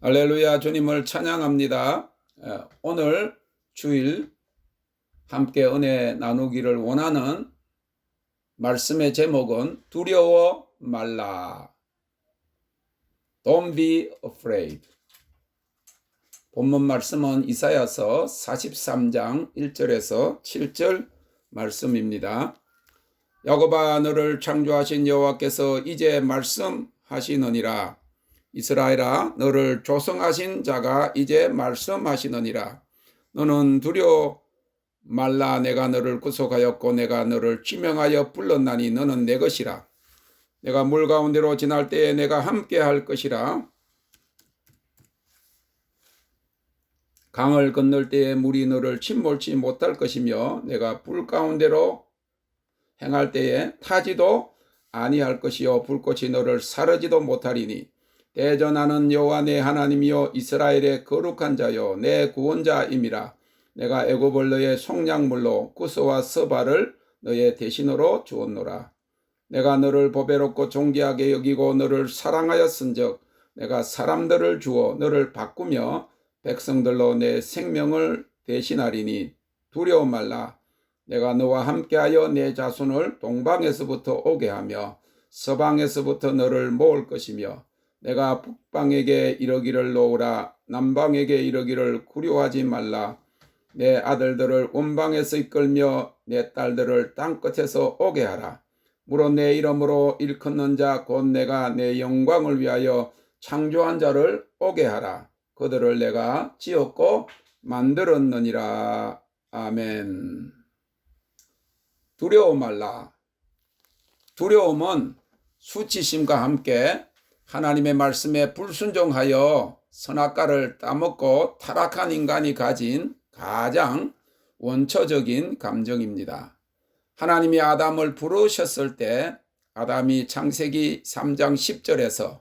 할렐루야, 주님을 찬양합니다. 오늘 주일 함께 은혜 나누기를 원하는 말씀의 제목은 두려워 말라. Don't be afraid. 본문 말씀은 이사야서 43장 1절에서 7절 말씀입니다. 야곱아, 너를 창조하신 여호와께서 이제 말씀하시느니라. 이스라엘아, 너를 조성하신 자가 이제 말씀하시느니라. 너는 두려워 말라. 내가 너를 구속하였고 내가 너를 지명하여 불렀나니 너는 내 것이라. 내가 물 가운데로 지날 때에 내가 함께 할 것이라. 강을 건널 때에 물이 너를 침몰치 못할 것이며 내가 불 가운데로 행할 때에 타지도 아니할 것이요 불꽃이 너를 사르지도 못하리니 대전하는 여호와 내 하나님이요 이스라엘의 거룩한 자요 내 구원자임이라. 내가 애굽을 너의 속량물로 구스와 스바를 너의 대신으로 주었노라. 내가 너를 보배롭고 존귀하게 여기고 너를 사랑하였은즉 내가 사람들을 주어 너를 바꾸며 백성들로 내 생명을 대신하리니 두려워 말라. 내가 너와 함께하여 내 자손을 동방에서부터 오게 하며 서방에서부터 너를 모을 것이며 내가 북방에게 이르기를 놓으라. 남방에게 이르기를 구려하지 말라. 내 아들들을 원방에서 이끌며 내 딸들을 땅끝에서 오게 하라. 물론 내 이름으로 일컫는 자 곧 내가 내 영광을 위하여 창조한 자를 오게 하라. 그들을 내가 지었고 만들었느니라. 아멘. 두려워 말라. 두려움은 수치심과 함께 하나님의 말씀에 불순종하여 선악과를 따먹고 타락한 인간이 가진 가장 원초적인 감정입니다. 하나님이 아담을 부르셨을 때 아담이 창세기 3장 10절에서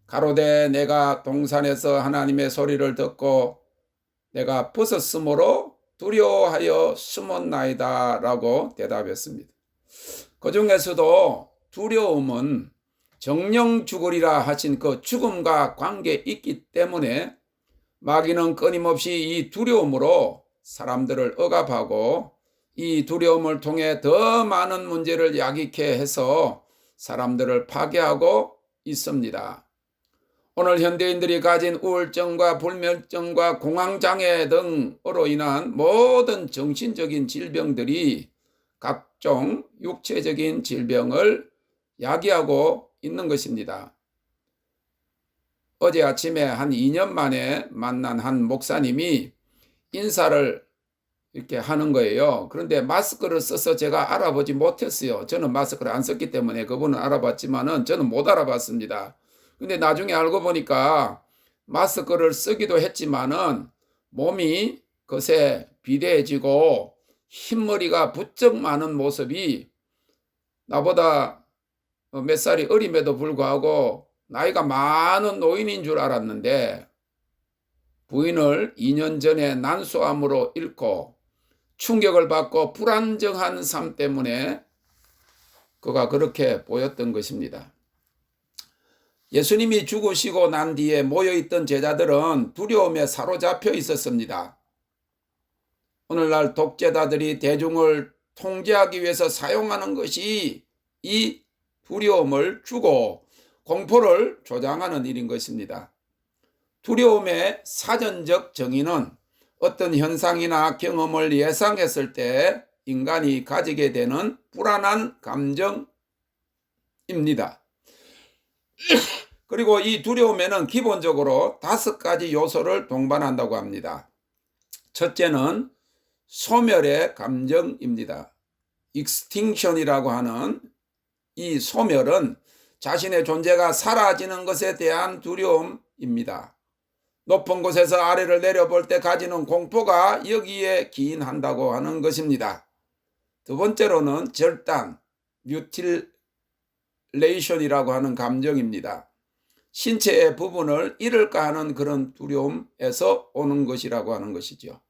가로되 내가 동산에서 하나님의 소리를 듣고 내가 벗었으므로 두려워하여 숨었나이다 라고 대답했습니다. 그 중에서도 두려움은 정령 죽으리라 하신 그 죽음과 관계 있기 때문에 마귀는 끊임없이 이 두려움으로 사람들을 억압하고 이 두려움을 통해 더 많은 문제를 야기케 해서 사람들을 파괴하고 있습니다. 오늘 현대인들이 가진 우울증과 불면증과 공황장애 등으로 인한 모든 정신적인 질병들이 각종 육체적인 질병을 야기하고 있는 것입니다. 어제 아침에 한 2년 만에 만난 한 목사님이 인사를 이렇게 하는 거예요. 그런데 마스크를 써서 제가 알아보지 못했어요. 저는 마스크를 안 썼기 때문에 그분은 알아봤지만은 저는 못 알아봤습니다. 근데 나중에 알고 보니까 마스크를 쓰기도 했지만은 몸이 거세 비대해지고 흰머리가 부쩍 많은 모습이 나보다 몇 살이 어림에도 불구하고 나이가 많은 노인인 줄 알았는데 부인을 2년 전에 난소암으로 잃고 충격을 받고 불안정한 삶 때문에 그가 그렇게 보였던 것입니다. 예수님이 죽으시고 난 뒤에 모여있던 제자들은 두려움에 사로잡혀 있었습니다. 오늘날 독재자들이 대중을 통제하기 위해서 사용하는 것이 이 두려움을 주고 공포를 조장하는 일인 것입니다. 두려움의 사전적 정의는 어떤 현상이나 경험을 예상했을 때 인간이 가지게 되는 불안한 감정입니다. 그리고 이 두려움에는 기본적으로 5가지 요소를 동반한다고 합니다. 첫째는 소멸의 감정입니다. 익스팅션이라고 하는 이 소멸은 자신의 존재가 사라지는 것에 대한 두려움입니다. 높은 곳에서 아래를 내려볼 때 가지는 공포가 여기에 기인한다고 하는 것입니다. 두 번째로는 절단, 뮤틸레이션이라고 하는 감정입니다. 신체의 부분을 잃을까 하는 그런 두려움에서 오는 것이라고 하는 것이죠.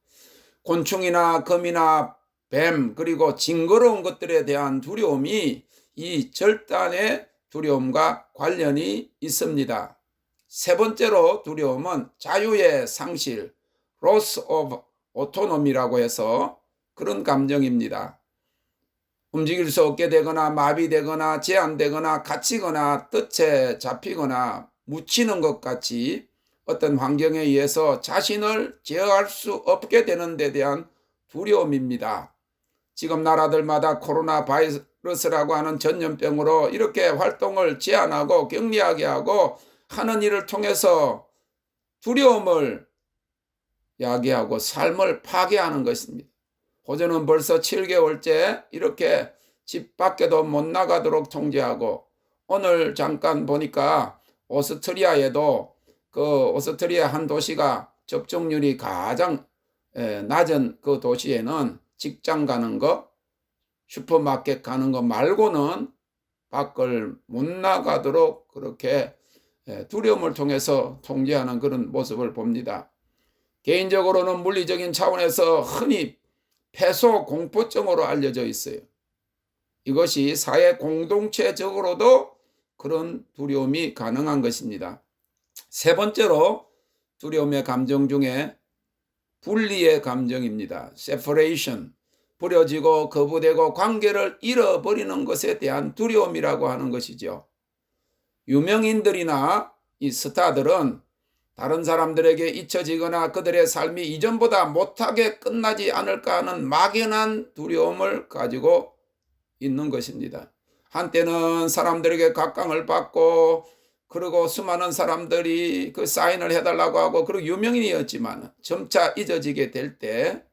곤충이나 거미나 뱀 그리고 징그러운 것들에 대한 두려움이 이 절단의 두려움과 관련이 있습니다. 세 번째로 두려움은 자유의 상실, loss of autonomy라고 해서 그런 감정입니다. 움직일 수 없게 되거나 마비되거나 제한되거나 갇히거나 뜻에 잡히거나 묻히는 것 같이 어떤 환경에 의해서 자신을 제어할 수 없게 되는 데 대한 두려움입니다. 지금 나라들마다 코로나 바이러스라고 하는 전염병으로 이렇게 활동을 제한하고 격리하게 하고 하는 일을 통해서 두려움을 야기하고 삶을 파괴하는 것입니다. 호주는 벌써 7개월째 이렇게 집 밖에도 못 나가도록 통제하고, 오늘 잠깐 보니까 오스트리아에도 오스트리아 한 도시가 접종률이 가장 낮은 그 도시에는 직장 가는 거, 슈퍼마켓 가는 거 말고는 밖을 못 나가도록 그렇게 두려움을 통해서 통제하는 그런 모습을 봅니다. 개인적으로는 물리적인 차원에서 흔히 폐소 공포증으로 알려져 있어요. 이것이 사회 공동체적으로도 그런 두려움이 가능한 것입니다. 세 번째로 두려움의 감정 중에 분리의 감정입니다. separation, 버려지고 거부되고 관계를 잃어버리는 것에 대한 두려움이라고 하는 것이죠. 유명인들이나 이 스타들은 다른 사람들에게 잊혀지거나 그들의 삶이 이전보다 못하게 끝나지 않을까 하는 막연한 두려움을 가지고 있는 것입니다. 한때는 사람들에게 각광을 받고, 그리고 수많은 사람들이 그 사인을 해달라고 하고, 그리고 유명인이었지만 점차 잊어지게 될 때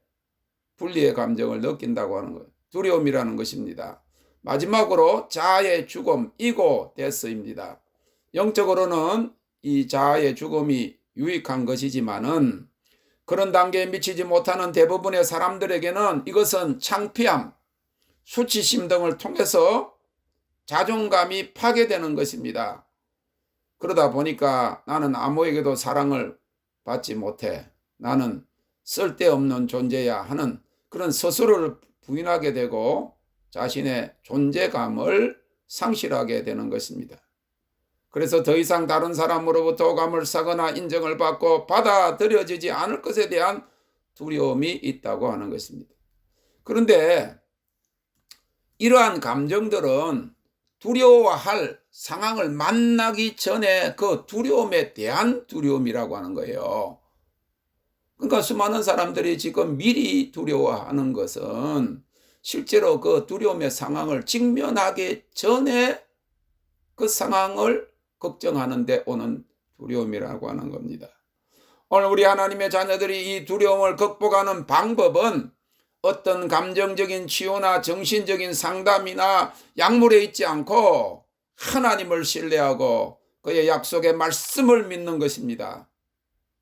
분리의 감정을 느낀다고 하는 것, 두려움이라는 것입니다. 마지막으로 자아의 죽음, 이고 데스입니다. 영적으로는 이 자아의 죽음이 유익한 것이지만은 그런 단계에 미치지 못하는 대부분의 사람들에게는 이것은 창피함, 수치심 등을 통해서 자존감이 파괴되는 것입니다. 그러다 보니까 나는 아무에게도 사랑을 받지 못해, 나는 쓸데없는 존재야 하는 그런 스스로를 부인하게 되고 자신의 존재감을 상실하게 되는 것입니다. 그래서 더 이상 다른 사람으로부터 호감을 사거나 인정을 받고 받아들여지지 않을 것에 대한 두려움이 있다고 하는 것입니다. 그런데 이러한 감정들은 두려워할 상황을 만나기 전에 그 두려움에 대한 두려움이라고 하는 거예요. 그러니까 수많은 사람들이 지금 미리 두려워하는 것은 실제로 그 두려움의 상황을 직면하기 전에 그 상황을 걱정하는 데 오는 두려움이라고 하는 겁니다. 오늘 우리 하나님의 자녀들이 이 두려움을 극복하는 방법은 어떤 감정적인 치유나 정신적인 상담이나 약물에 있지 않고 하나님을 신뢰하고 그의 약속의 말씀을 믿는 것입니다.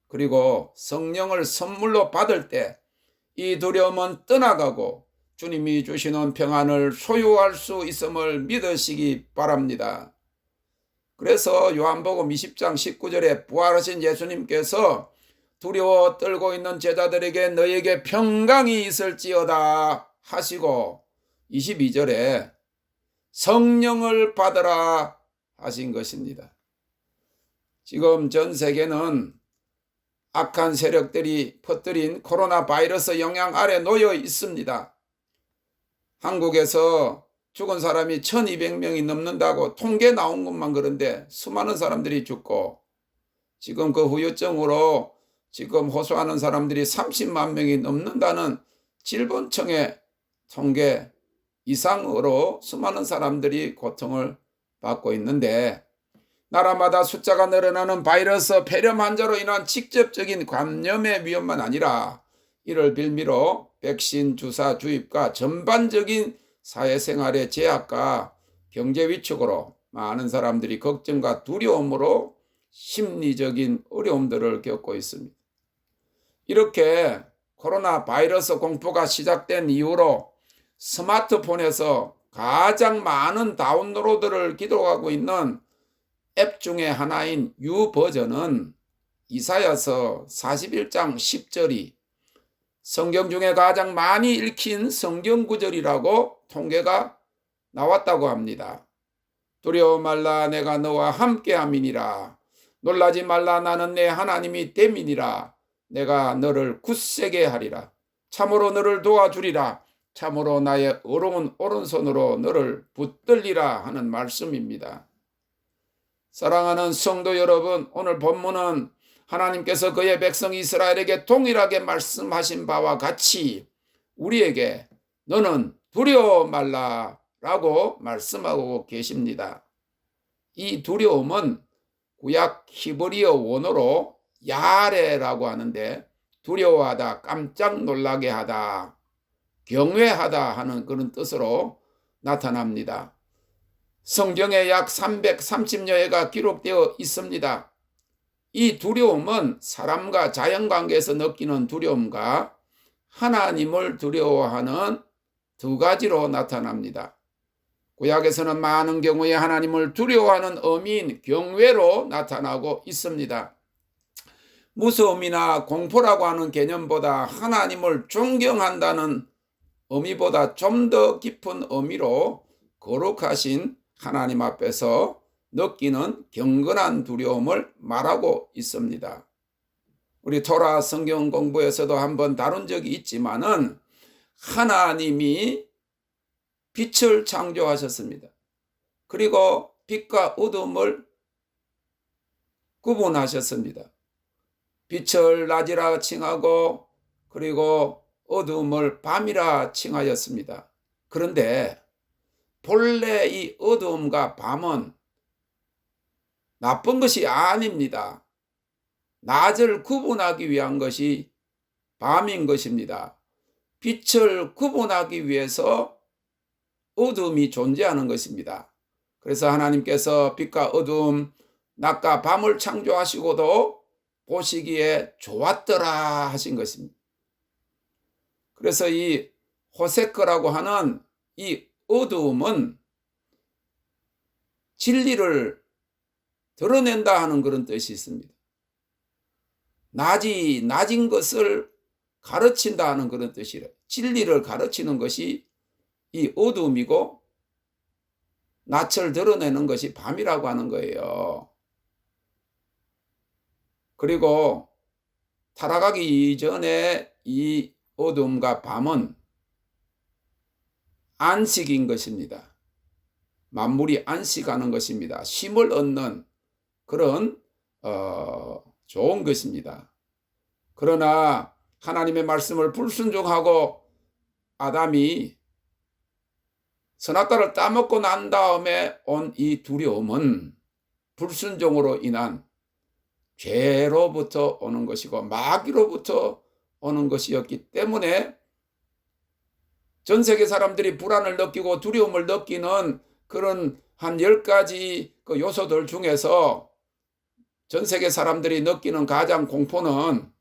그리고 성령을 선물로 받을 때 이 두려움은 떠나가고 주님이 주시는 평안을 소유할 수 있음을 믿으시기 바랍니다. 그래서 요한복음 20장 19절에 부활하신 예수님께서 두려워 떨고 있는 제자들에게 너에게 평강이 있을지어다 하시고 22절에 성령을 받으라 하신 것입니다. 지금 전 세계는 악한 세력들이 퍼뜨린 코로나 바이러스 영향 아래 놓여 있습니다. 한국에서 죽은 사람이 1200명이 넘는다고 통계 나온 것만 그런데 수많은 사람들이 죽고, 지금 그 후유증으로 지금 호소하는 사람들이 30만 명이 넘는다는 질병청의 통계 이상으로 수많은 사람들이 고통을 받고 있는데, 나라마다 숫자가 늘어나는 바이러스 폐렴 환자로 인한 직접적인 감염의 위험만 아니라 이를 빌미로 백신 주사 주입과 전반적인 사회생활의 제약과 경제 위축으로 많은 사람들이 걱정과 두려움으로 심리적인 어려움들을 겪고 있습니다. 이렇게 코로나 바이러스 공포가 시작된 이후로 스마트폰에서 가장 많은 다운로드를 기록하고 있는 앱 중에 하나인 유버전은 이사야서 41장 10절이 성경 중에 가장 많이 읽힌 성경 구절이라고 통계가 나왔다고 합니다. 두려워 말라, 내가 너와 함께 함이니라. 놀라지 말라. 나는 내 하나님이 됨이니라. 내가 너를 굳세게 하리라. 참으로 너를 도와주리라. 참으로 나의 어려운 오른손으로 너를 붙들리라 하는 말씀입니다. 사랑하는 성도 여러분, 오늘 본문은 하나님께서 그의 백성 이스라엘에게 동일하게 말씀하신 바와 같이 우리에게 너는 두려워 말라 라고 말씀하고 계십니다. 이 두려움은 구약 히브리어 원어로 야레라고 하는데 두려워하다, 깜짝 놀라게 하다, 경외하다 하는 그런 뜻으로 나타납니다. 성경에 약 330여 회가 기록되어 있습니다. 이 두려움은 사람과 자연관계에서 느끼는 두려움과 하나님을 두려워하는 두 가지로 나타납니다. 구약에서는 많은 경우에 하나님을 두려워하는 의미인 경외로 나타나고 있습니다. 무서움이나 공포라고 하는 개념보다 하나님을 존경한다는 의미보다 좀 더 깊은 의미로 거룩하신 하나님 앞에서 느끼는 경건한 두려움을 말하고 있습니다. 우리 토라 성경 공부에서도 한번 다룬 적이 있지만은 하나님이 빛을 창조하셨습니다. 그리고 빛과 어둠을 구분하셨습니다. 빛을 낮이라 칭하고 그리고 어둠을 밤이라 칭하였습니다. 그런데 본래 이 어둠과 밤은 나쁜 것이 아닙니다. 낮을 구분하기 위한 것이 밤인 것입니다. 빛을 구분하기 위해서 어둠이 존재하는 것입니다. 그래서 하나님께서 빛과 어둠, 낮과 밤을 창조하시고도 보시기에 좋았더라 하신 것입니다. 그래서 이 호세크라고 하는 이 어두움은 진리를 드러낸다 하는 그런 뜻이 있습니다. 낮인 것을 가르친다 하는 그런 뜻이래. 진리를 가르치는 것이 이 어두움이고 낯을 드러내는 것이 밤이라고 하는 거예요. 그리고 타락하기 이전에 이 어둠과 밤은 안식인 것입니다. 만물이 안식하는 것입니다. 쉼을 얻는 그런 좋은 것입니다. 그러나 하나님의 말씀을 불순종하고 아담이 선악과를 따먹고 난 다음에 온 이 두려움은 불순종으로 인한 죄로부터 오는 것이고 마귀로부터 오는 것이었기 때문에 전 세계 사람들이 불안을 느끼고 두려움을 느끼는 그런 한 10가지 그 요소들 중에서 전 세계 사람들이 느끼는 가장 공포는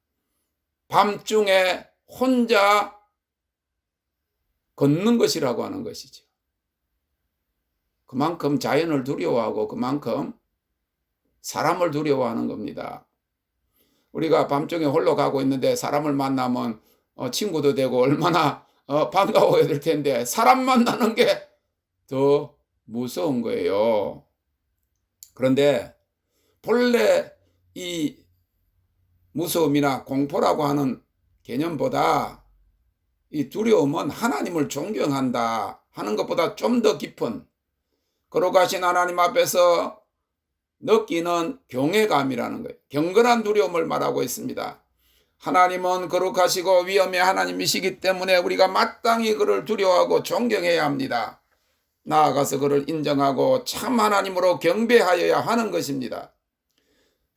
밤중에 혼자 걷는 것이라고 하는 것이죠. 그만큼 자연을 두려워하고 그만큼 사람을 두려워하는 겁니다. 우리가 밤중에 홀로 가고 있는데 사람을 만나면 친구도 되고 얼마나 반가워야 될 텐데 사람 만나는 게 더 무서운 거예요. 그런데 본래 이 무서움이나 공포라고 하는 개념보다 이 두려움은 하나님을 존경한다 하는 것보다 좀 더 깊은 거룩하신 하나님 앞에서 느끼는 경외감이라는 거예요. 경건한 두려움을 말하고 있습니다. 하나님은 거룩하시고 위엄의 하나님이시기 때문에 우리가 마땅히 그를 두려워하고 존경해야 합니다. 나아가서 그를 인정하고 참 하나님으로 경배하여야 하는 것입니다.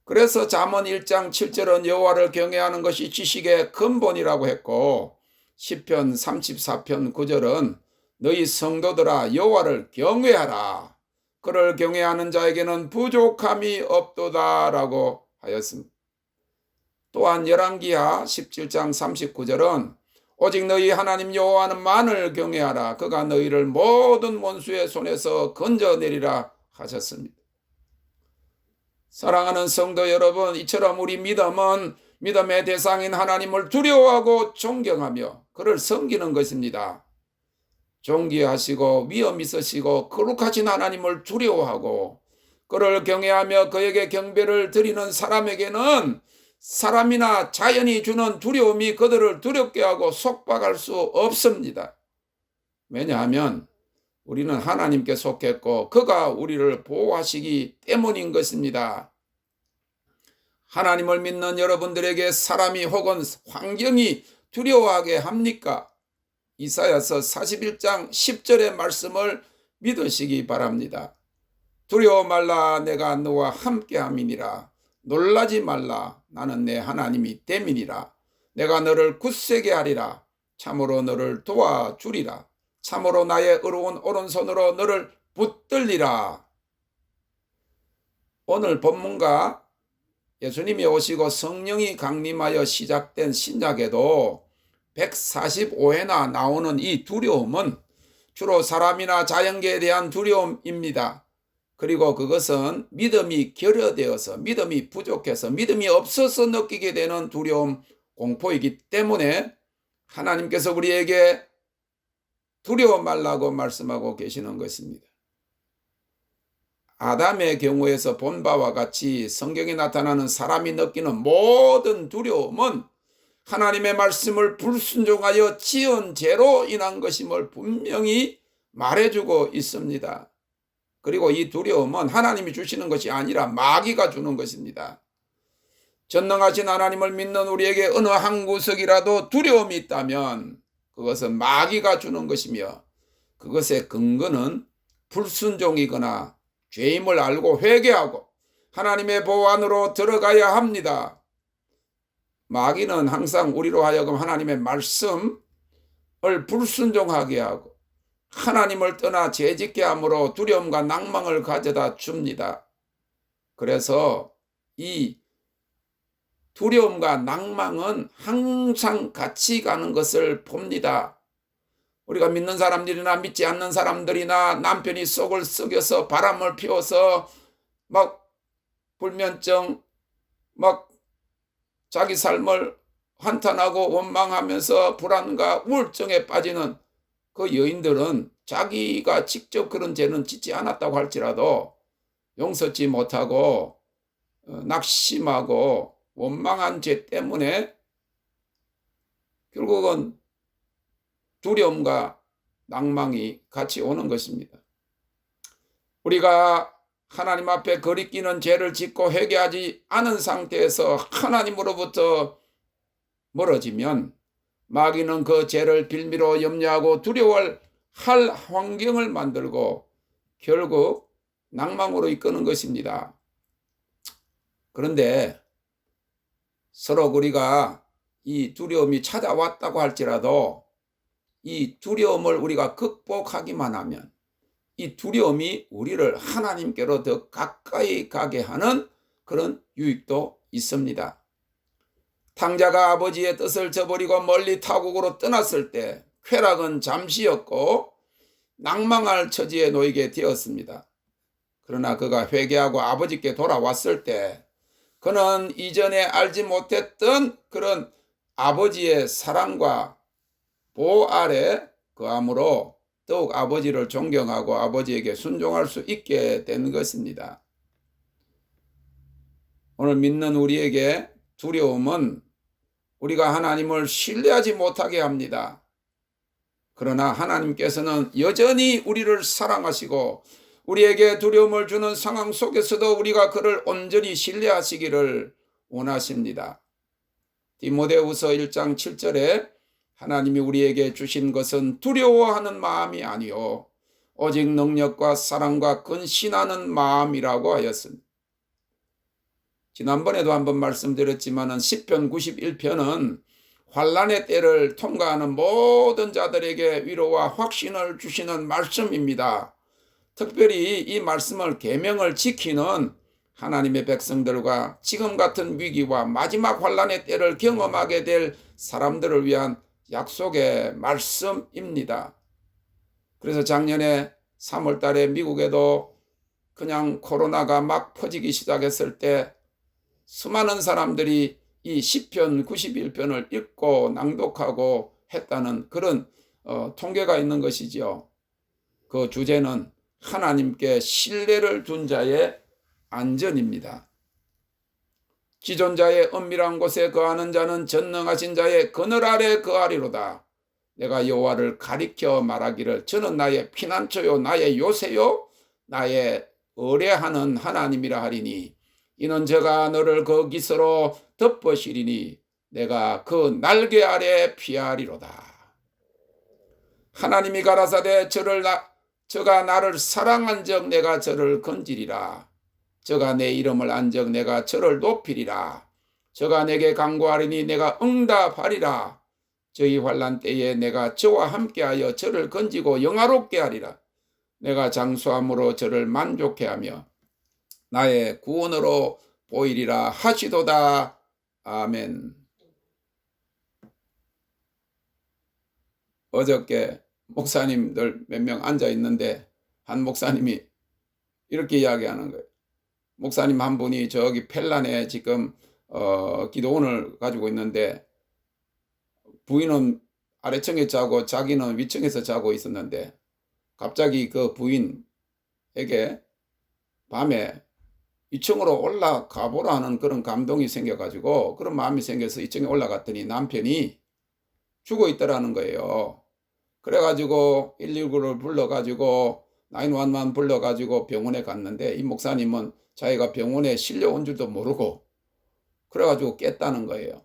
그래서 잠언 1장 7절은 여호와를 경외하는 것이 지식의 근본이라고 했고 시편 34편 9절은 너희 성도들아 여호와를 경외하라. 그를 경외하는 자에게는 부족함이 없도다라고 하였습니다. 또한 열왕기하 17장 39절은 오직 너희 하나님 여호와만을 경외하라. 그가 너희를 모든 원수의 손에서 건져내리라 하셨습니다. 사랑하는 성도 여러분, 이처럼 우리 믿음은 믿음의 대상인 하나님을 두려워하고 존경하며 그를 섬기는 것입니다. 존귀하시고 위엄 있으시고 거룩하신 하나님을 두려워하고 그를 경외하며 그에게 경배를 드리는 사람에게는 사람이나 자연이 주는 두려움이 그들을 두렵게 하고 속박할 수 없습니다. 왜냐하면 우리는 하나님께 속했고 그가 우리를 보호하시기 때문인 것입니다. 하나님을 믿는 여러분들에게 사람이 혹은 환경이 두려워하게 합니까? 이사야서 41장 10절의 말씀을 믿으시기 바랍니다. 두려워 말라, 내가 너와 함께함이니라. 놀라지 말라, 나는 내 하나님이 됨이니라. 내가 너를 굳세게 하리라. 참으로 너를 도와주리라. 참으로 나의 의로운 오른손으로 너를 붙들리라. 오늘 본문과 예수님이 오시고 성령이 강림하여 시작된 신약에도 145회나 나오는 이 두려움은 주로 사람이나 자연계에 대한 두려움입니다. 그리고 그것은 믿음이 결여되어서 믿음이 부족해서 믿음이 없어서 느끼게 되는 두려움, 공포이기 때문에 하나님께서 우리에게 두려워 말라고 말씀하고 계시는 것입니다. 아담의 경우에서 본 바와 같이 성경에 나타나는 사람이 느끼는 모든 두려움은 하나님의 말씀을 불순종하여 지은 죄로 인한 것임을 분명히 말해주고 있습니다. 그리고 이 두려움은 하나님이 주시는 것이 아니라 마귀가 주는 것입니다. 전능하신 하나님을 믿는 우리에게 어느 한 구석이라도 두려움이 있다면 그것은 마귀가 주는 것이며 그것의 근거는 불순종이거나 죄임을 알고 회개하고 하나님의 보호 안으로 들어가야 합니다. 마귀는 항상 우리로 하여금 하나님의 말씀을 불순종하게 하고 하나님을 떠나 죄짓게 함으로 두려움과 낭망을 가져다 줍니다. 그래서 이 두려움과 낭망은 항상 같이 가는 것을 봅니다. 우리가 믿는 사람들이나 믿지 않는 사람들이나 남편이 속을 썩여서 바람을 피워서 막 불면증, 막 자기 삶을 한탄하고 원망하면서 불안과 우울증에 빠지는 그 여인들은 자기가 직접 그런 죄는 짓지 않았다고 할지라도 용서치 못하고 낙심하고 원망한 죄 때문에 결국은 두려움과 낭망이 같이 오는 것입니다. 우리가 하나님 앞에 거리끼는 죄를 짓고 회개하지 않은 상태에서 하나님으로부터 멀어지면 마귀는 그 죄를 빌미로 염려하고 두려워할 환경을 만들고 결국 낭망으로 이끄는 것입니다. 그런데 서로 우리가 이 두려움이 찾아왔다고 할지라도 이 두려움을 우리가 극복하기만 하면 이 두려움이 우리를 하나님께로 더 가까이 가게 하는 그런 유익도 있습니다. 탕자가 아버지의 뜻을 저버리고 멀리 타국으로 떠났을 때 쾌락은 잠시였고 낭망할 처지에 놓이게 되었습니다. 그러나 그가 회개하고 아버지께 돌아왔을 때 그는 이전에 알지 못했던 그런 아버지의 사랑과 보호 아래 거함으로 더욱 아버지를 존경하고 아버지에게 순종할 수 있게 된 것입니다. 오늘 믿는 우리에게 두려움은 우리가 하나님을 신뢰하지 못하게 합니다. 그러나 하나님께서는 여전히 우리를 사랑하시고 우리에게 두려움을 주는 상황 속에서도 우리가 그를 온전히 신뢰하시기를 원하십니다. 디모데후서 1장 7절에 하나님이 우리에게 주신 것은 두려워하는 마음이 아니요 오직 능력과 사랑과 근신하는 마음이라고 하였습니다. 지난번에도 한번 말씀드렸지만 시편 91편은 환난의 때를 통과하는 모든 자들에게 위로와 확신을 주시는 말씀입니다. 특별히 이 말씀을 계명을 지키는 하나님의 백성들과 지금 같은 위기와 마지막 환난의 때를 경험하게 될 사람들을 위한 약속의 말씀입니다. 그래서 작년에 3월 달에 미국에도 그냥 코로나가 막 퍼지기 시작했을 때 수많은 사람들이 이 시편 91편을 읽고 낭독하고 했다는 그런 통계가 있는 것이지요. 그 주제는 하나님께 신뢰를 둔 자의 안전입니다. 지존자의 은밀한 곳에 거하는 자는 전능하신 자의 그늘 아래 거하리로다. 내가 여호와를 가리켜 말하기를 저는 나의 피난처요 나의 요새요 나의 의뢰하는 하나님이라 하리니 이는 저가 너를 그 깃으로 덮으시리니 내가 그 날개 아래 피하리로다. 하나님이 가라사대 저가 나를 사랑한즉 내가 저를 건지리라. 저가 내 이름을 안즉 내가 저를 높이리라. 저가 내게 간구하리니 내가 응답하리라. 저희 환난 때에 내가 저와 함께하여 저를 건지고 영화롭게 하리라. 내가 장수함으로 저를 만족해 하며 나의 구원으로 보이리라 하시도다. 아멘. 어저께 목사님들 몇 명 앉아 있는데 한 목사님이 이렇게 이야기하는 거예요. 목사님 한 분이 저기 펠란에 지금 기도원을 가지고 있는데 부인은 아래층에 자고 자기는 위층에서 자고 있었는데 갑자기 그 부인에게 밤에 2층으로 올라가 보라 하는 그런 감동이 생겨가지고 그런 마음이 생겨서 2층에 올라갔더니 남편이 죽어 있더라는 거예요. 그래가지고 119를 불러가지고 911 불러가지고 병원에 갔는데 이 목사님은 자기가 병원에 실려온 줄도 모르고 그래가지고 깼다는 거예요.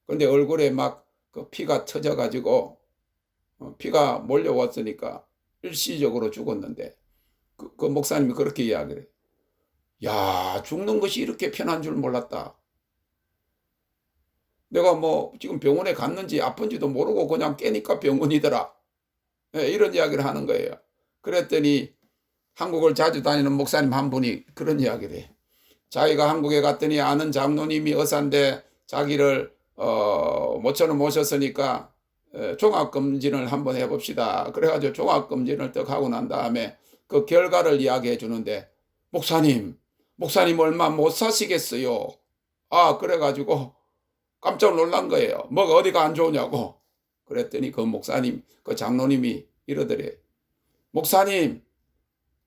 그런데 얼굴에 막 그 피가 터져가지고 피가 몰려왔으니까 일시적으로 죽었는데 그 목사님이 그렇게 이야기를 해요. 야, 죽는 것이 이렇게 편한 줄 몰랐다. 내가 뭐 지금 병원에 갔는지 아픈지도 모르고 그냥 깨니까 병원이더라. 네, 이런 이야기를 하는 거예요. 그랬더니 한국을 자주 다니는 목사님 한 분이 그런 이야기를 해요. 자기가 한국에 갔더니 아는 장로님이 의사인데 자기를 모처럼 모셨으니까 종합검진을 한번 해봅시다. 그래가지고 종합검진을 딱 하고 난 다음에 그 결과를 이야기해 주는데 목사님 얼마 못 사시겠어요. 아, 그래가지고 깜짝 놀란 거예요. 뭐가 어디가 안 좋으냐고. 그랬더니 그 목사님, 그 장로님이 이러더래. 목사님,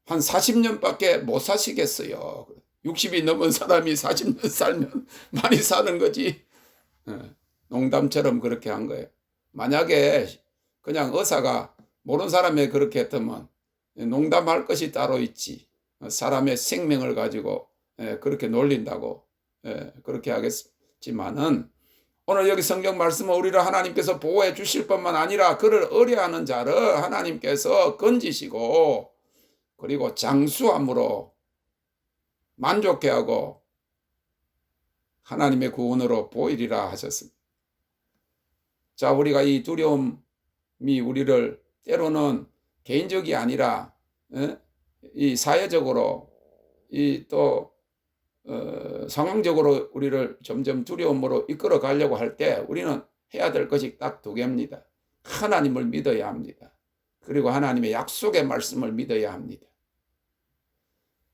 한 40년밖에 못 사시겠어요. 60이 넘은 사람이 40년 살면 많이 사는 거지. 농담처럼 그렇게 한 거예요. 만약에 그냥 의사가 모르는 사람이 그렇게 했다면 농담할 것이 따로 있지. 사람의 생명을 가지고 그렇게 놀린다고 그렇게 하겠지만은 오늘 여기 성경 말씀은 우리를 하나님께서 보호해 주실 뿐만 아니라 그를 의뢰하는 자를 하나님께서 건지시고 그리고 장수함으로 만족해 하고 하나님의 구원으로 보이리라 하셨습니다. 자, 우리가 이 두려움이 우리를 때로는 개인적이 아니라 이 사회적으로 이 또 상황적으로 우리를 점점 두려움으로 이끌어 가려고 할 때 우리는 해야 될 것이 딱 두 개입니다. 하나님을 믿어야 합니다. 그리고 하나님의 약속의 말씀을 믿어야 합니다.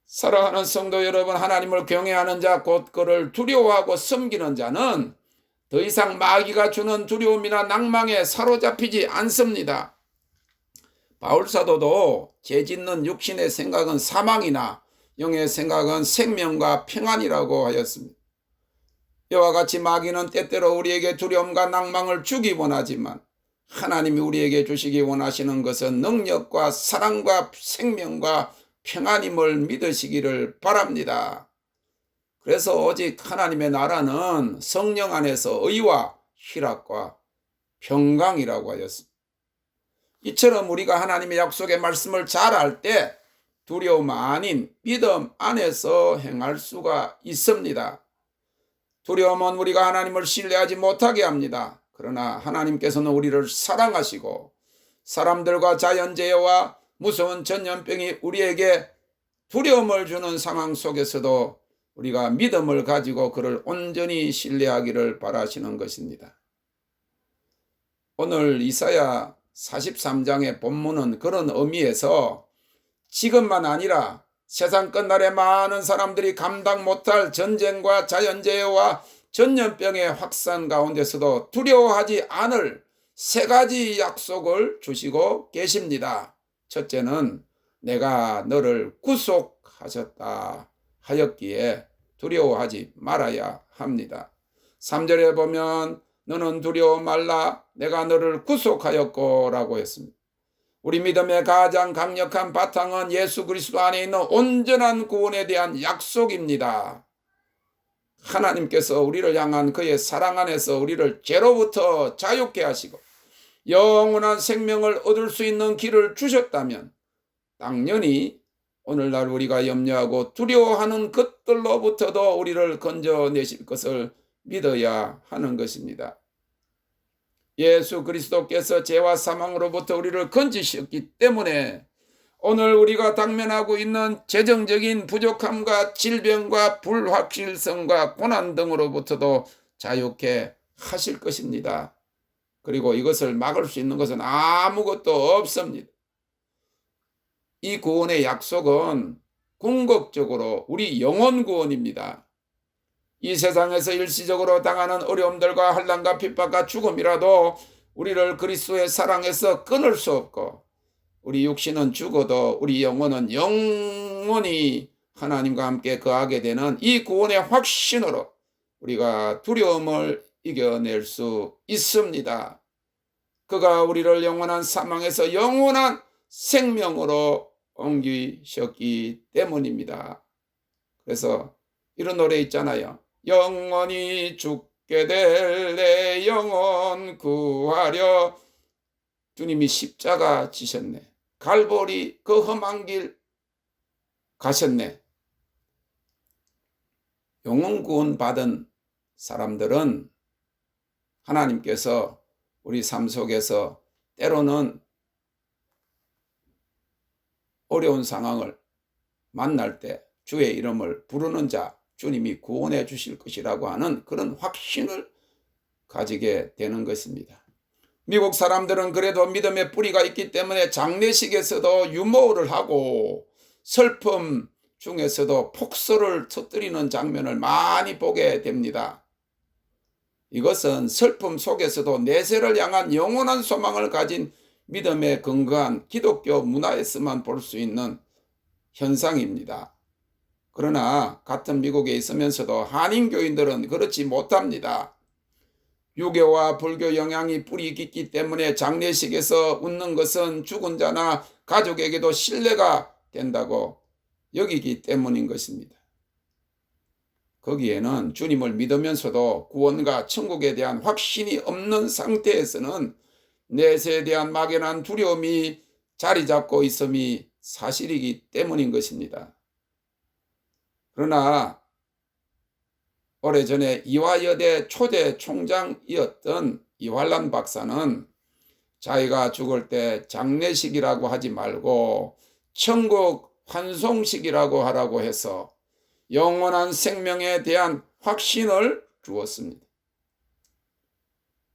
사랑하는 성도 여러분, 하나님을 경외하는 자, 곧 그를 두려워하고 섬기는 자는 더 이상 마귀가 주는 두려움이나 낭망에 사로잡히지 않습니다. 바울사도도 죄 짓는 육신의 생각은 사망이나 영의 생각은 생명과 평안이라고 하였습니다. 이와 같이 마귀는 때때로 우리에게 두려움과 낭망을 주기 원하지만 하나님이 우리에게 주시기 원하시는 것은 능력과 사랑과 생명과 평안임을 믿으시기를 바랍니다. 그래서 오직 하나님의 나라는 성령 안에서 의와 희락과 평강이라고 하였습니다. 이처럼 우리가 하나님의 약속의 말씀을 잘 알 때 두려움 아닌 믿음 안에서 행할 수가 있습니다. 두려움은 우리가 하나님을 신뢰하지 못하게 합니다. 그러나 하나님께서는 우리를 사랑하시고 사람들과 자연재해와 무서운 전염병이 우리에게 두려움을 주는 상황 속에서도 우리가 믿음을 가지고 그를 온전히 신뢰하기를 바라시는 것입니다. 오늘 이사야 43장의 본문은 그런 의미에서 지금만 아니라 세상 끝날에 많은 사람들이 감당 못할 전쟁과 자연재해와 전염병의 확산 가운데서도 두려워하지 않을 세 가지 약속을 주시고 계십니다. 첫째는 내가 너를 구속하셨다 하였기에 두려워하지 말아야 합니다. 3절에 보면 너는 두려워 말라 내가 너를 구속하였고라고 했습니다. 우리 믿음의 가장 강력한 바탕은 예수 그리스도 안에 있는 온전한 구원에 대한 약속입니다. 하나님께서 우리를 향한 그의 사랑 안에서 우리를 죄로부터 자유케 하시고 영원한 생명을 얻을 수 있는 길을 주셨다면 당연히 오늘날 우리가 염려하고 두려워하는 것들로부터도 우리를 건져내실 것을 믿어야 하는 것입니다. 예수 그리스도께서 죄와 사망으로부터 우리를 건지셨기 때문에 오늘 우리가 당면하고 있는 재정적인 부족함과 질병과 불확실성과 고난 등으로부터도 자유케 하실 것입니다. 그리고 이것을 막을 수 있는 것은 아무것도 없습니다. 이 구원의 약속은 궁극적으로 우리 영혼 구원입니다. 이 세상에서 일시적으로 당하는 어려움들과 환난과 핍박과 죽음이라도 우리를 그리스도의 사랑에서 끊을 수 없고 우리 육신은 죽어도 우리 영혼은 영원히 하나님과 함께 거하게 되는 이 구원의 확신으로 우리가 두려움을 이겨낼 수 있습니다. 그가 우리를 영원한 사망에서 영원한 생명으로 옮기셨기 때문입니다. 그래서 이런 노래 있잖아요. 영원히 죽게 될 내 영혼 구하려 주님이 십자가 지셨네. 갈보리 그 험한 길 가셨네. 영혼 구원 받은 사람들은 하나님께서 우리 삶 속에서 때로는 어려운 상황을 만날 때 주의 이름을 부르는 자 주님이 구원해 주실 것이라고 하는 그런 확신을 가지게 되는 것입니다. 미국 사람들은 그래도 믿음의 뿌리가 있기 때문에 장례식에서도 유머를 하고 슬픔 중에서도 폭소를 터뜨리는 장면을 많이 보게 됩니다. 이것은 슬픔 속에서도 내세를 향한 영원한 소망을 가진 믿음의 근거한 기독교 문화에서만 볼 수 있는 현상입니다. 그러나 같은 미국에 있으면서도 한인교인들은 그렇지 못합니다. 유교와 불교 영향이 뿌리 깊기 때문에 장례식에서 웃는 것은 죽은 자나 가족에게도 신뢰가 된다고 여기기 때문인 것입니다. 거기에는 주님을 믿으면서도 구원과 천국에 대한 확신이 없는 상태에서는 내세에 대한 막연한 두려움이 자리 잡고 있음이 사실이기 때문인 것입니다. 그러나 오래전에 이화여대 초대 총장이었던 이활란 박사는 자기가 죽을 때 장례식이라고 하지 말고 천국 환송식이라고 하라고 해서 영원한 생명에 대한 확신을 주었습니다.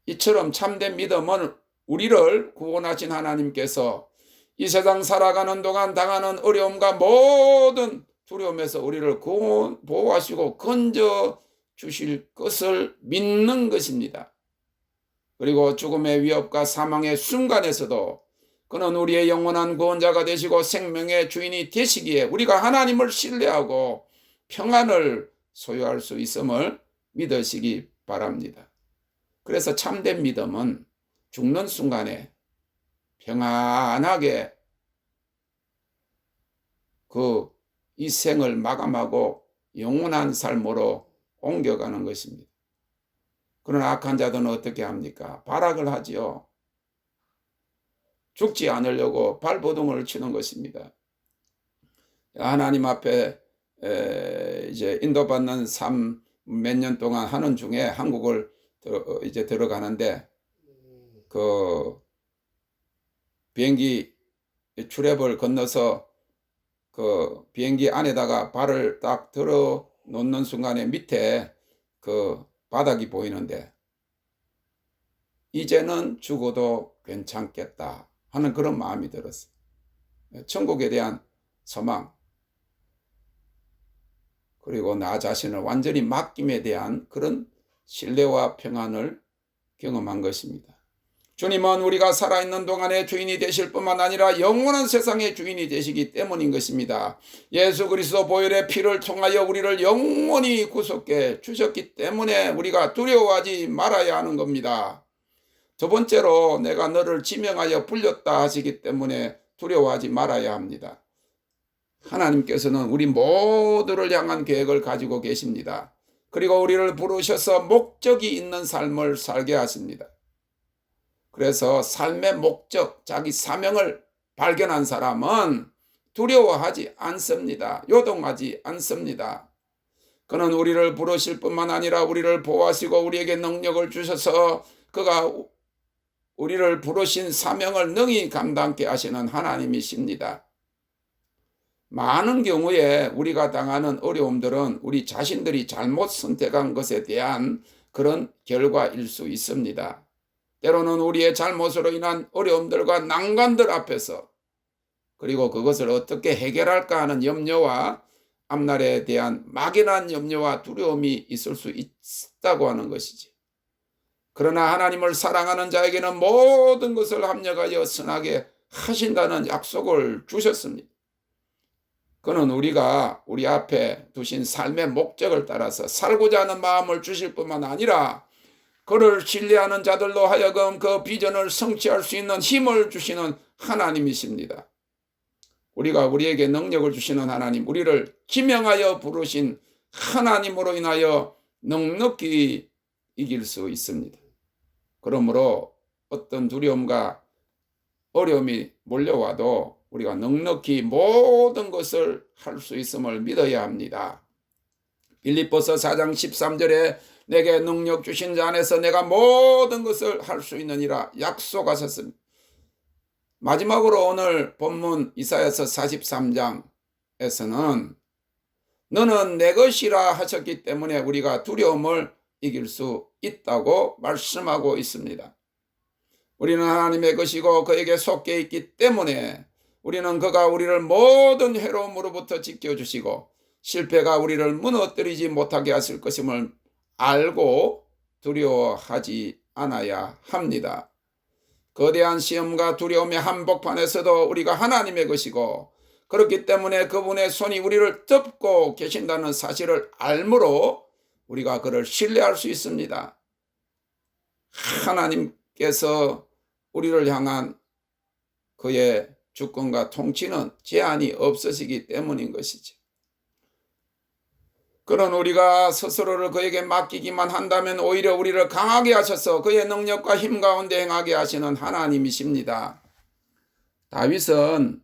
이처럼 참된 믿음은 우리를 구원하신 하나님께서 이 세상 살아가는 동안 당하는 어려움과 모든 두려움에서 우리를 보호하시고 건져 주실 것을 믿는 것입니다. 그리고 죽음의 위협과 사망의 순간에서도 그는 우리의 영원한 구원자가 되시고 생명의 주인이 되시기에 우리가 하나님을 신뢰하고 평안을 소유할 수 있음을 믿으시기 바랍니다. 그래서 참된 믿음은 죽는 순간에 평안하게 이 생을 마감하고 영원한 삶으로 옮겨가는 것입니다. 그러나 악한 자들은 어떻게 합니까? 발악을 하지요. 죽지 않으려고 발버둥을 치는 것입니다. 하나님 앞에 이제 인도받는 삶 몇 년 동안 하는 중에 한국을 이제 들어가는데 그 비행기 트랩을 건너서 그 비행기 안에다가 발을 딱 들어 놓는 순간에 밑에 그 바닥이 보이는데 이제는 죽어도 괜찮겠다 하는 그런 마음이 들었어요. 천국에 대한 소망 그리고 나 자신을 완전히 맡김에 대한 그런 신뢰와 평안을 경험한 것입니다. 주님은 우리가 살아있는 동안에 주인이 되실 뿐만 아니라 영원한 세상의 주인이 되시기 때문인 것입니다. 예수 그리스도 보혈의 피를 통하여 우리를 영원히 구속해 주셨기 때문에 우리가 두려워하지 말아야 하는 겁니다. 두 번째로 내가 너를 지명하여 불렸다 하시기 때문에 두려워하지 말아야 합니다. 하나님께서는 우리 모두를 향한 계획을 가지고 계십니다. 그리고 우리를 부르셔서 목적이 있는 삶을 살게 하십니다. 그래서 삶의 목적, 자기 사명을 발견한 사람은 두려워하지 않습니다. 요동하지 않습니다. 그는 우리를 부르실 뿐만 아니라 우리를 보호하시고 우리에게 능력을 주셔서 그가 우리를 부르신 사명을 능히 감당케 하시는 하나님이십니다. 많은 경우에 우리가 당하는 어려움들은 우리 자신들이 잘못 선택한 것에 대한 그런 결과일 수 있습니다. 때로는 우리의 잘못으로 인한 어려움들과 난관들 앞에서 그리고 그것을 어떻게 해결할까 하는 염려와 앞날에 대한 막연한 염려와 두려움이 있을 수 있다고 하는 것이지. 그러나 하나님을 사랑하는 자에게는 모든 것을 합력하여 선하게 하신다는 약속을 주셨습니다. 그는 우리가 우리 앞에 두신 삶의 목적을 따라서 살고자 하는 마음을 주실 뿐만 아니라 그를 신뢰하는 자들로 하여금 그 비전을 성취할 수 있는 힘을 주시는 하나님이십니다. 우리가 우리에게 능력을 주시는 하나님, 우리를 지명하여 부르신 하나님으로 인하여 넉넉히 이길 수 있습니다. 그러므로 어떤 두려움과 어려움이 몰려와도 우리가 넉넉히 모든 것을 할 수 있음을 믿어야 합니다. 빌립보서 4장 13절에 내게 능력 주신 자 안에서 내가 모든 것을 할 수 있느니라 약속하셨습니다. 마지막으로 오늘 본문 이사야서 43장에서는 너는 내 것이라 하셨기 때문에 우리가 두려움을 이길 수 있다고 말씀하고 있습니다. 우리는 하나님의 것이고 그에게 속해 있기 때문에 우리는 그가 우리를 모든 해로움으로부터 지켜주시고 실패가 우리를 무너뜨리지 못하게 하실 것임을 알고 두려워하지 않아야 합니다. 거대한 시험과 두려움의 한복판에서도 우리가 하나님의 것이고 그렇기 때문에 그분의 손이 우리를 덮고 계신다는 사실을 알므로 우리가 그를 신뢰할 수 있습니다. 하나님께서 우리를 향한 그의 주권과 통치는 제한이 없으시기 때문인 것이지. 그런 우리가 스스로를 그에게 맡기기만 한다면 오히려 우리를 강하게 하셔서 그의 능력과 힘 가운데 행하게 하시는 하나님이십니다. 다윗은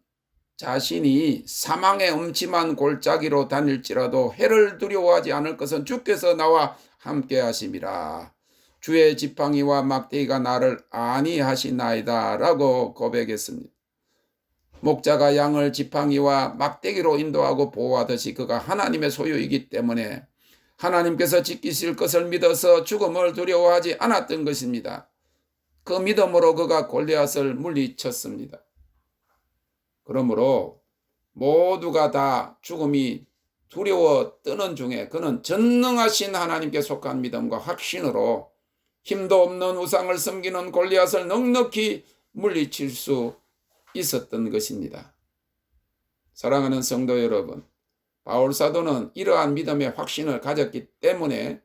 자신이 사망의 음침한 골짜기로 다닐지라도 해를 두려워하지 않을 것은 주께서 나와 함께 하심이라. 주의 지팡이와 막대기가 나를 안위하시나이다 라고 고백했습니다. 목자가 양을 지팡이와 막대기로 인도하고 보호하듯이 그가 하나님의 소유이기 때문에 하나님께서 지키실 것을 믿어서 죽음을 두려워하지 않았던 것입니다. 그 믿음으로 그가 골리앗을 물리쳤습니다. 그러므로 모두가 다 죽음이 두려워 떠는 중에 그는 전능하신 하나님께 속한 믿음과 확신으로 힘도 없는 우상을 섬기는 골리앗을 넉넉히 물리칠 수 있었던 것입니다. 사랑하는 성도 여러분, 바울 사도는 이러한 믿음의 확신을 가졌기 때문에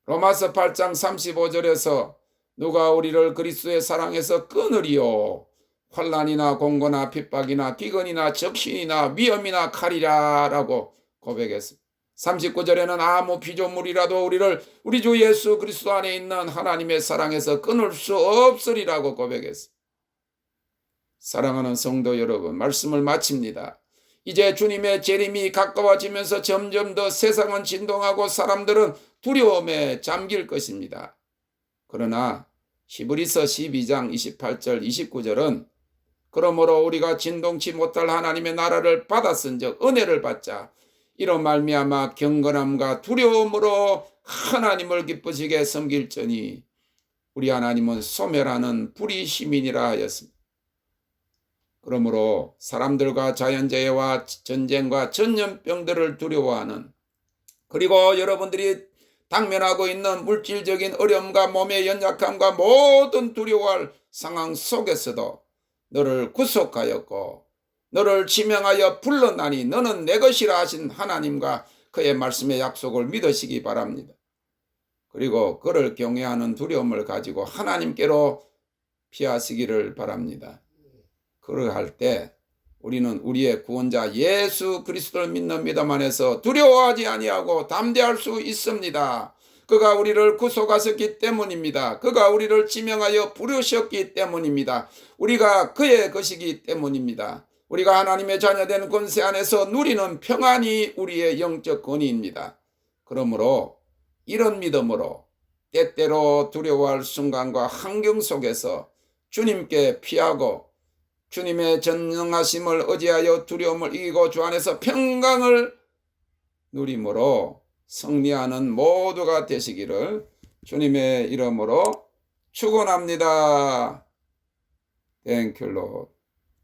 로마서 8장 35절에서 누가 우리를 그리스도의 사랑에서 끊으리요 환난이나 공고나 핍박이나 기근이나 적신이나 위험이나 칼이라 라고 고백했습니다. 39절에는 아무 피조물이라도 우리를 우리 주 예수 그리스도 안에 있는 하나님의 사랑에서 끊을 수 없으리라고 고백했습니다. 사랑하는 성도 여러분, 말씀을 마칩니다. 이제 주님의 재림이 가까워지면서 점점 더 세상은 진동하고 사람들은 두려움에 잠길 것입니다. 그러나 히브리서 12장 28절 29절은 그러므로 우리가 진동치 못할 하나님의 나라를 받았은즉 은혜를 받자 이로 말미암아 경건함과 두려움으로 하나님을 기쁘시게 섬길지니 우리 하나님은 소멸하는 불의 시민이라 하였습니다. 그러므로 사람들과 자연재해와 전쟁과 전염병들을 두려워하는 그리고 여러분들이 당면하고 있는 물질적인 어려움과 몸의 연약함과 모든 두려워할 상황 속에서도 너를 구속하였고 너를 지명하여 불렀나니 너는 내 것이라 하신 하나님과 그의 말씀의 약속을 믿으시기 바랍니다. 그리고 그를 경외하는 두려움을 가지고 하나님께로 피하시기를 바랍니다. 그러할 때 우리는 우리의 구원자 예수 그리스도를 믿는 믿음 안에서 두려워하지 아니하고 담대할 수 있습니다. 그가 우리를 구속하셨기 때문입니다. 그가 우리를 지명하여 부르셨기 때문입니다. 우리가 그의 것이기 때문입니다. 우리가 하나님의 자녀된 권세 안에서 누리는 평안이 우리의 영적 권위입니다. 그러므로 이런 믿음으로 때때로 두려워할 순간과 환경 속에서 주님께 피하고 주님의 전능하심을 의지하여 두려움을 이기고 주 안에서 평강을 누림으로 승리하는 모두가 되시기를 주님의 이름으로 축원합니다. Thank you, Lord.